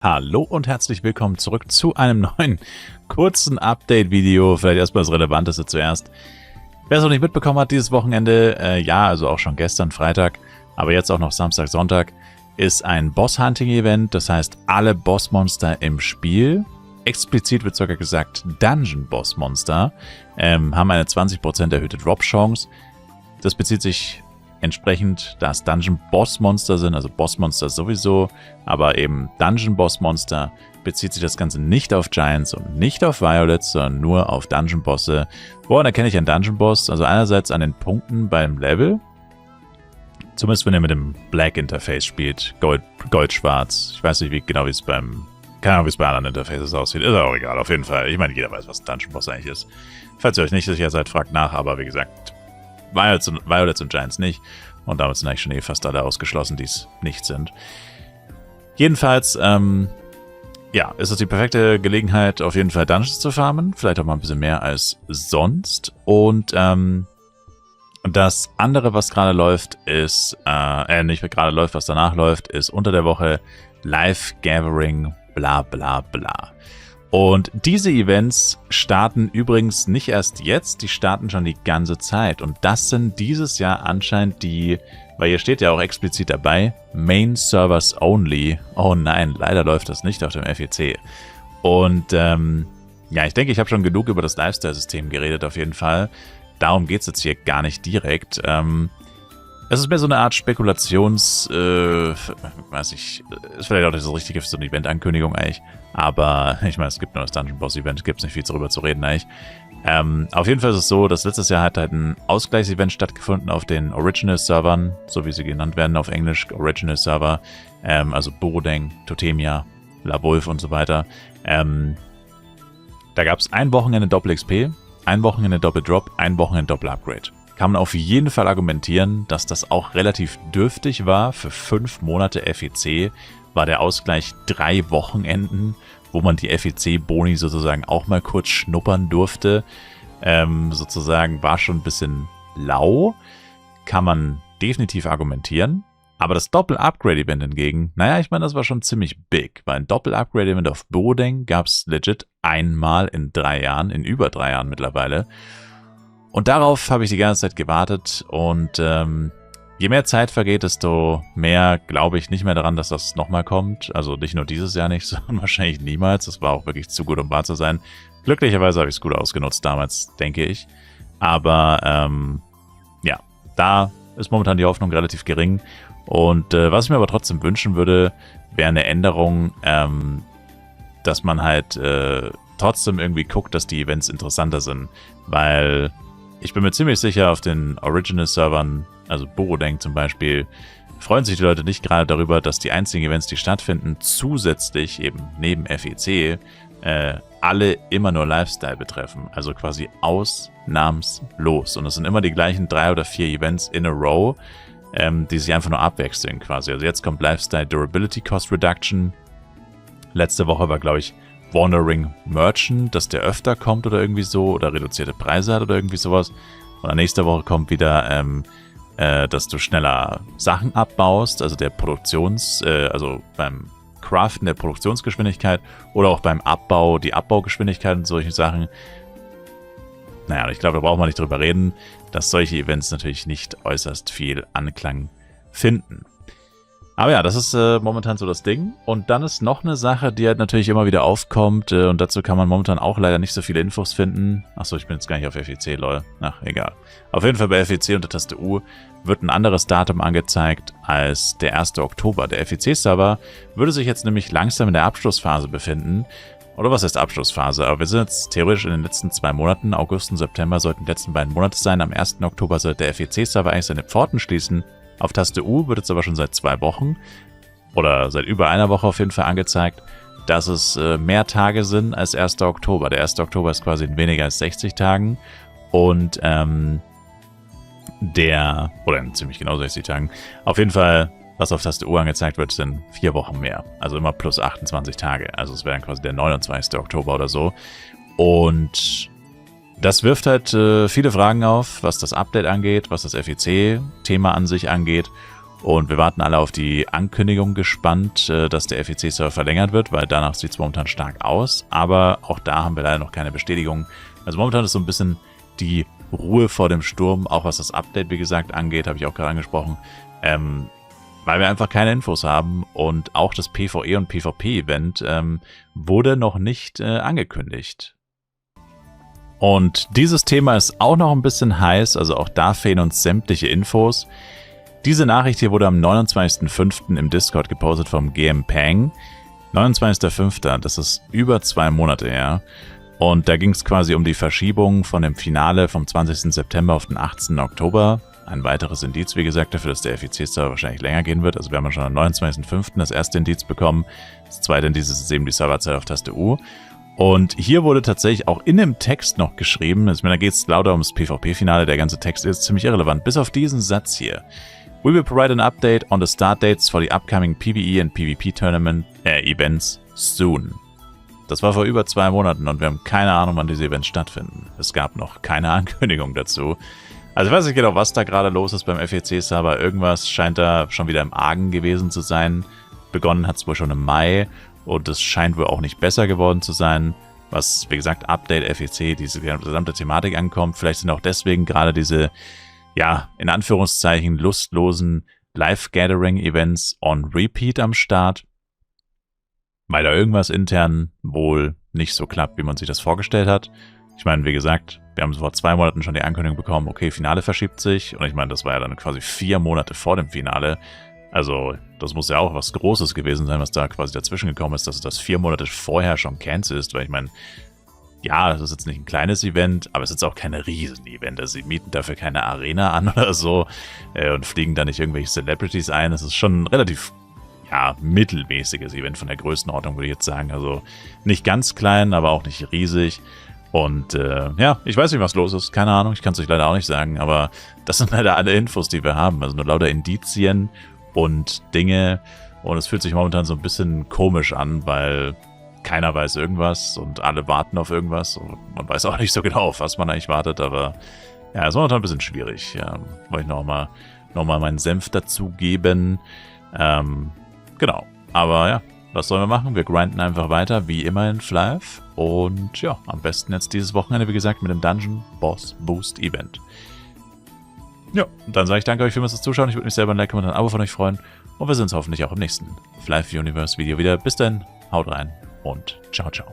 Hallo und herzlich willkommen zurück zu einem neuen kurzen Update-Video. Vielleicht erstmal das Relevanteste zuerst. Wer es noch nicht mitbekommen hat, dieses Wochenende, also auch schon gestern Freitag, aber jetzt auch noch Samstag, Sonntag, ist ein Boss-Hunting-Event. Das heißt, alle Bossmonster im Spiel, explizit wird sogar gesagt Dungeon-Bossmonster, haben eine 20% erhöhte Drop-Chance. Das bezieht sich entsprechend, da es Dungeon-Boss-Monster sind, also Boss-Monster sowieso, aber eben Dungeon-Boss-Monster, bezieht sich das Ganze nicht auf Giants und nicht auf Violets, sondern nur auf Dungeon-Bosse. Woran erkenne ich einen Dungeon-Boss? Also einerseits an den Punkten beim Level, zumindest wenn ihr mit dem Black-Interface spielt, Gold-Schwarz. Ich weiß nicht wie es beim, keine Ahnung, wie es bei anderen Interfaces aussieht, ist auch egal, auf jeden Fall. Ich meine, jeder weiß, was ein Dungeon-Boss eigentlich ist. Falls ihr euch nicht sicher seid, fragt nach, aber wie gesagt, Violets und Giants nicht. Und damit sind eigentlich schon fast alle ausgeschlossen, die es nicht sind. Jedenfalls, ist es die perfekte Gelegenheit, auf jeden Fall Dungeons zu farmen. Vielleicht auch mal ein bisschen mehr als sonst. Und das andere, was gerade läuft, ist, nicht gerade läuft, was danach läuft, ist unter der Woche Live Gathering, bla bla bla. Und diese Events starten übrigens nicht erst jetzt, die starten schon die ganze Zeit. Und das sind dieses Jahr anscheinend die, weil hier steht ja auch explizit dabei, Main Servers Only. Oh nein, leider läuft das nicht auf dem FEC. Und ich denke, ich habe schon genug über das Lifestyle-System geredet auf jeden Fall. Darum geht es jetzt hier gar nicht direkt. Es ist mehr so eine Art Spekulations, weiß ich, ist vielleicht auch nicht so richtig für so eine Event-Ankündigung eigentlich, aber ich meine, es gibt nur das Dungeon Boss Event, gibt es nicht viel darüber zu reden eigentlich. Auf jeden Fall ist es so, dass letztes Jahr hat halt ein Ausgleichsevent stattgefunden auf den Original-Servern, so wie sie genannt werden auf Englisch, Original-Server, also Borodeng, Totemia, La Wolf und so weiter. Da gab es ein Wochenende Doppel-XP, ein Wochenende Doppel-Drop, ein Wochenende Doppel-Upgrade. Kann man auf jeden Fall argumentieren, dass das auch relativ dürftig war. Für 5 Monate FEC war der Ausgleich 3 Wochenenden, wo man die FEC-Boni sozusagen auch mal kurz schnuppern durfte. Sozusagen war schon ein bisschen lau. Kann man definitiv argumentieren. Aber das Doppel-Upgrade-Event hingegen, ich meine, das war schon ziemlich big. Weil ein Doppel-Upgrade-Event auf Borodeng gab es legit einmal in 3 Jahren, in über 3 Jahren mittlerweile. Und darauf habe ich die ganze Zeit gewartet und je mehr Zeit vergeht, desto mehr glaube ich nicht mehr daran, dass das nochmal kommt. Also nicht nur dieses Jahr nicht, sondern wahrscheinlich niemals. Das war auch wirklich zu gut, um wahr zu sein. Glücklicherweise habe ich es gut ausgenutzt damals, denke ich. Aber da ist momentan die Hoffnung relativ gering. Und was ich mir aber trotzdem wünschen würde, wäre eine Änderung, dass man halt trotzdem irgendwie guckt, dass die Events interessanter sind. Weil ich bin mir ziemlich sicher, auf den Original-Servern, also Borodeng zum Beispiel, freuen sich die Leute nicht gerade darüber, dass die einzigen Events, die stattfinden, zusätzlich eben neben FEC, alle immer nur Lifestyle betreffen. Also quasi ausnahmslos. Und es sind immer die gleichen 3 oder 4 Events in a row, die sich einfach nur abwechseln quasi. Also jetzt kommt Lifestyle Durability Cost Reduction. Letzte Woche war, glaube ich, Wandering Merchant, dass der öfter kommt oder irgendwie so, oder reduzierte Preise hat oder irgendwie sowas. Und dann nächste Woche kommt wieder, dass du schneller Sachen abbaust, also der also beim Craften der Produktionsgeschwindigkeit oder auch beim Abbau, die Abbaugeschwindigkeit und solche Sachen. Ich glaube, da braucht man nicht drüber reden, dass solche Events natürlich nicht äußerst viel Anklang finden. Aber ja, das ist momentan so das Ding. Und dann ist noch eine Sache, die halt natürlich immer wieder aufkommt. Und dazu kann man momentan auch leider nicht so viele Infos finden. Achso, ich bin jetzt gar nicht auf FEC, lol. Ach, egal. Auf jeden Fall bei FEC unter Taste U wird ein anderes Datum angezeigt als der 1. Oktober. Der FEC-Server würde sich jetzt nämlich langsam in der Abschlussphase befinden. Oder was heißt Abschlussphase? Aber wir sind jetzt theoretisch in den letzten 2 Monaten. August und September sollten die letzten 2 Monate sein. Am 1. Oktober sollte der FEC-Server eigentlich seine Pforten schließen. Auf Taste U wird es aber schon seit 2 Wochen oder seit über einer Woche auf jeden Fall angezeigt, dass es mehr Tage sind als 1. Oktober. Der 1. Oktober ist quasi in weniger als 60 Tagen und oder in ziemlich genau 60 Tagen. Auf jeden Fall, was auf Taste U angezeigt wird, sind 4 Wochen mehr. Also immer plus 28 Tage. Also es wäre dann quasi der 29. Oktober oder so. Und das wirft halt viele Fragen auf, was das Update angeht, was das FEC-Thema an sich angeht. Und wir warten alle auf die Ankündigung gespannt, dass der FEC-Server verlängert wird, weil danach sieht es momentan stark aus. Aber auch da haben wir leider noch keine Bestätigung. Also momentan ist so ein bisschen die Ruhe vor dem Sturm, auch was das Update, wie gesagt, angeht, habe ich auch gerade angesprochen. Weil wir einfach keine Infos haben und auch das PvE und PvP-Event wurde noch nicht angekündigt. Und dieses Thema ist auch noch ein bisschen heiß, also auch da fehlen uns sämtliche Infos. Diese Nachricht hier wurde am 29.05. im Discord gepostet vom GM Pang. 29.05., das ist über 2 Monate her. Und da ging es quasi um die Verschiebung von dem Finale vom 20. September auf den 18. Oktober. Ein weiteres Indiz, wie gesagt, dafür, dass der FEC-Server wahrscheinlich länger gehen wird. Also wir haben ja schon am 29.05. das erste Indiz bekommen. Das zweite Indiz ist eben die Serverzeit auf Taste U. Und hier wurde tatsächlich auch in dem Text noch geschrieben, also da geht es lauter ums PvP-Finale, der ganze Text ist ziemlich irrelevant, bis auf diesen Satz hier. We will provide an update on the start dates for the upcoming PvE and PvP Tournament Events soon. Das war vor über 2 Monaten und wir haben keine Ahnung, wann diese Events stattfinden. Es gab noch keine Ankündigung dazu. Also ich weiß nicht genau, was da gerade los ist beim FEC-Server. Irgendwas scheint da schon wieder im Argen gewesen zu sein. Begonnen hat es wohl schon im Mai und es scheint wohl auch nicht besser geworden zu sein. Was, wie gesagt, Update, FEC, diese gesamte Thematik ankommt. Vielleicht sind auch deswegen gerade diese, ja, in Anführungszeichen lustlosen Live-Gathering-Events on Repeat am Start. Weil da irgendwas intern wohl nicht so klappt, wie man sich das vorgestellt hat. Ich meine, wie gesagt, wir haben vor 2 Monaten schon die Ankündigung bekommen, okay, Finale verschiebt sich. Und ich meine, das war ja dann quasi 4 Monate vor dem Finale. Also, das muss ja auch was Großes gewesen sein, was da quasi dazwischen gekommen ist, dass das 4 Monate vorher schon cancelled ist. Weil ich meine, ja, das ist jetzt nicht ein kleines Event, aber es ist jetzt auch kein Riesen-Event. Also, sie mieten dafür keine Arena an oder so und fliegen da nicht irgendwelche Celebrities ein. Es ist schon ein relativ, ja, mittelmäßiges Event von der Größenordnung, würde ich jetzt sagen. Also, nicht ganz klein, aber auch nicht riesig. Und ja, ich weiß nicht, was los ist. Keine Ahnung, ich kann es euch leider auch nicht sagen. Aber das sind leider alle Infos, die wir haben. Also nur lauter Indizien und Dinge. Und es fühlt sich momentan so ein bisschen komisch an, weil keiner weiß irgendwas und alle warten auf irgendwas. Und man weiß auch nicht so genau, auf was man eigentlich wartet. Aber ja, es ist momentan ein bisschen schwierig. Ja, wollte ich nochmal meinen Senf dazugeben. Genau. Aber ja, was sollen wir machen? Wir grinden einfach weiter, wie immer in Flive. Und ja, am besten jetzt dieses Wochenende, wie gesagt, mit dem Dungeon Boss Boost Event. Ja, und dann sage ich danke euch vielmals fürs Zuschauen. Ich würde mich selber ein Like und ein Abo von euch freuen. Und wir sehen uns hoffentlich auch im nächsten Flive Universe Video wieder. Bis dann, haut rein und ciao, ciao.